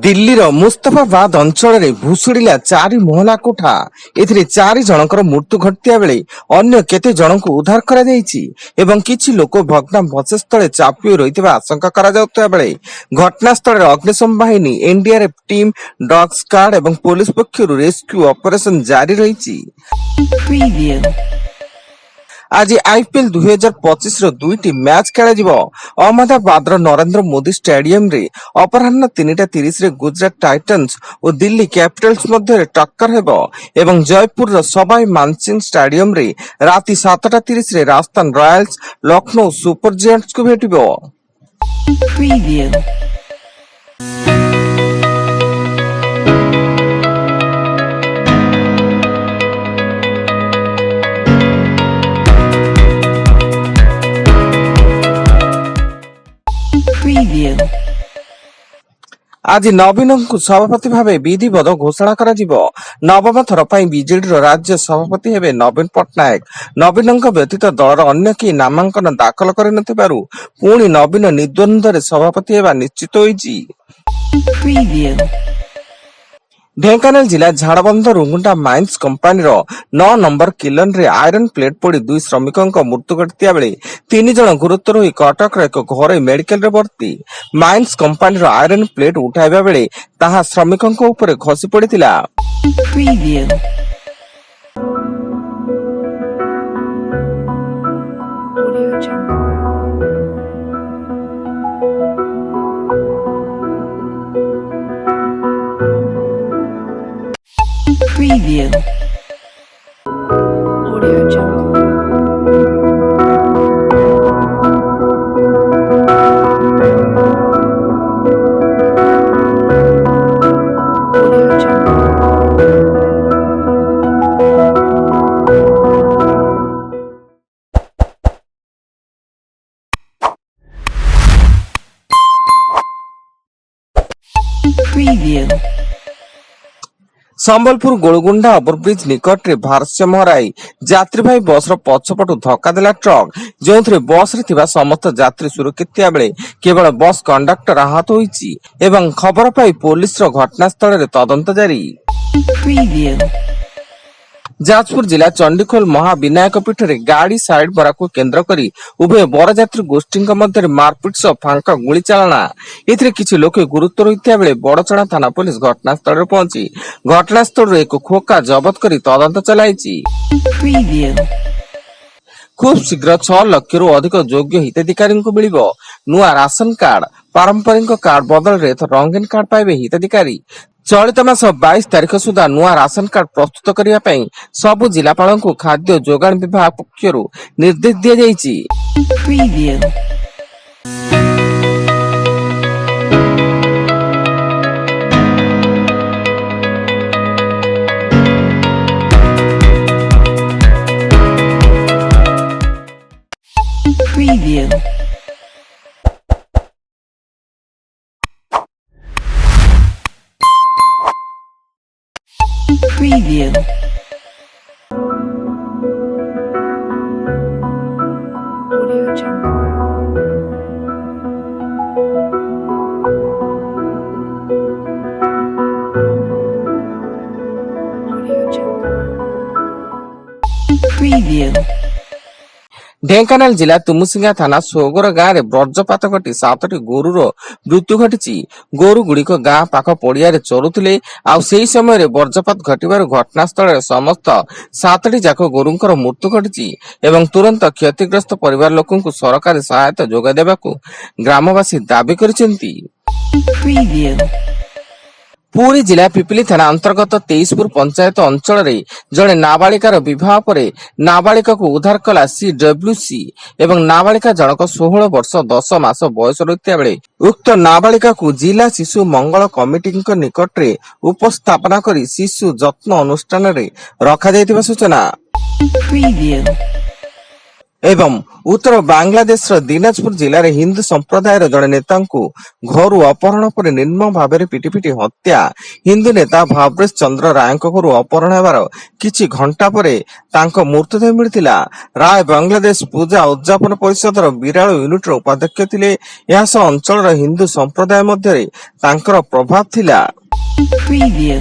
दिल्लीर मुस्तफाबाद अंचल भुशुड़िला 4 महला कोठा। एथिरे 4 जनकर मृत्यु घटिया बेले अन्य केते जनकु उद्धार करा जायछि एवं किछि लोक भग्नावशेष तले चापी रहितबा आशंका करा जाउतबा बेले घटनास्थल अग्निशम बाहिनी एनडीआरएफ टीम डॉग स्क्वाड एवं पुलिस पक्षरु रेस्क्यू ऑपरेशन जारी रहिछि। आज आईपीएल 2025 रो 2टी मैच खेला जिवो। अहमदाबाद रो नरेंद्र मोदी स्टेडियम रे अपराह्न 3:30 रे गुजरात टाइटन्स और दिल्ली कैपिटल्स मध्य टक्कर हेबो एवं जयपुर रो सवाई मानसिंह स्टेडियम रे राति 7:30 रे Rajasthan Royals Lucknow super giants को भेटिबो। आज नवीन को सभापति भावे विधिवत घोषणा करा जिवो। नवम थर पई बीजेडी रो राज्य सभापति हेबे नवीन पटनायक। नवीन व्यतीत दलर अन्य कि नामांकन दाखल करि नथिबारु पुणी नवीन निर्द्वंद्व सभापति हेबा निश्चित होईछि। ढेंकानाल जिला झाड़बंध रुंगुंडा माइंस कंपानी 9 नंबर किलन रे आयरन प्लेट पड़ी 2 श्रमिकों मृत्यु घटिया बेले 3 जन गुरुतर होई कटक एक घर मेडिकल रे भर्ती। माइंस कंपानी आयरन प्लेट उठाइबा बेले ताहा श्रमिकों ऊपर खसी पड़िथिला। Preview. Audio Jungle. Audio Jungle. Preview. Sambalpur Golgunda overbridge निकट रे भारसाम्य हराई यात्रीवाही बस रो पछपटु धक्का देला ट्रक, जोंथरे बस रे थिबा समस्त यात्री सुरक्षित थिया बेले केवल बस कंडक्टर आहत होईछि एवं खबर पाई पुलिस रो घटनास्थल रे तदंत जारी। जाजपुर जिला चंडीखोल महाविनायक पीठ रे गाड़ी साइड बराकु केंद्र करी उभय बरयात्री गोष्ठी मध्य मारपिट सह फांका गुली चालना। एथिरे किछि लोक गुरुतर होइथिया बेले बड़चଣା थाना पुलिस घटनास्थल रे पहुंची घटनास्थल रे एक खोका जबत करी तदंत चलाइछि। खूब शीघ्र 6 लाख रु अधिक योग्य हिताधिकारी को मिलिबो नुआ राशन कार्ड। पारंपरिक कार्ड बदल रे रंगीन कार्ड पाइबे हिताधिकारी। चलित मास 22 तारिख सुधा नुआ राशन कार्ड प्रस्तुत करिया पई सबु जिलापाल को खाद्य जोगाण विभाग पक्षरु निर्देश दिया जायछि। Preview. Preview. Audio Jungle. Audio Jungle. Preview. Dhenkanal जिला तुमुसिंगा थाना सोगोर गाँव में वज्रपात घटी 7टी गोरुर मृत्यु घटी। गोरु गुड़िक गाँ पाख पड़िया चरुले आउ सेही समय वज्रपात घटवर घटनास्थल समस्त 7टी जाक गोरुंकर मृत्यु घटी एवं तुरंत क्षतिग्रस्त परिवार लोक सरकारी सहायता जोगाई देबाकू ग्रामवासी दाबी करिसेंती। पुरी जिला पिपिली थाना अंतर्गत 23पुर पंचायत अंचल रे जड़े नाबालिकार विवाह परे नाबालिका को उद्धार कला सीडब्ल्यूसी एवं नाबालिका जनक 16 वर्ष 10 मास बयस रहिता बेले उक्त नाबालिका को जिला शिशु मंगल कमिटी निकट रे उपस्थापना करी शिशु जत्न अनुष्ठान रे रखा जायतिबा सूचना। ଏବଂ ଉତ୍ତର ବାଂଲାଦେଶର ଦିନାଜପୁର ଜିଲ୍ଲାରେ ହିନ୍ଦୁ ସମ୍ପ୍ରଦାୟର ଜଣେ ନେତାଙ୍କୁ ଘରୁ ଅପହରଣ ପରେ ନିର୍ମମ ଭାବରେ ପିଟି ପିଟି ହତ୍ୟା। ହିନ୍ଦୁ ନେତା ଭାବ୍ରେଶ ଚନ୍ଦ୍ର ରାୟଙ୍କ ଘରୁ ଅପହରଣ ହେବାର କିଛି ଘଣ୍ଟା ପରେ ତାଙ୍କ ମୃତଦେହ ମିଳିଥିଲା। ରାୟ ବାଂଲାଦେଶ ପୂଜା ଉଦ୍ଯାପନ ପରିଷଦର ବିରାଳ ୟୁନିଟର ଉପାଧ୍ୟକ୍ଷ ଥିଲେ। ଏହା ସହ ଅଞ୍ଚଳର ହିନ୍ଦୁ ସମ୍ପ୍ରଦାୟ ମଧ୍ୟରେ ତାଙ୍କର ପ୍ରଭାବ ଥିଲା। Preview.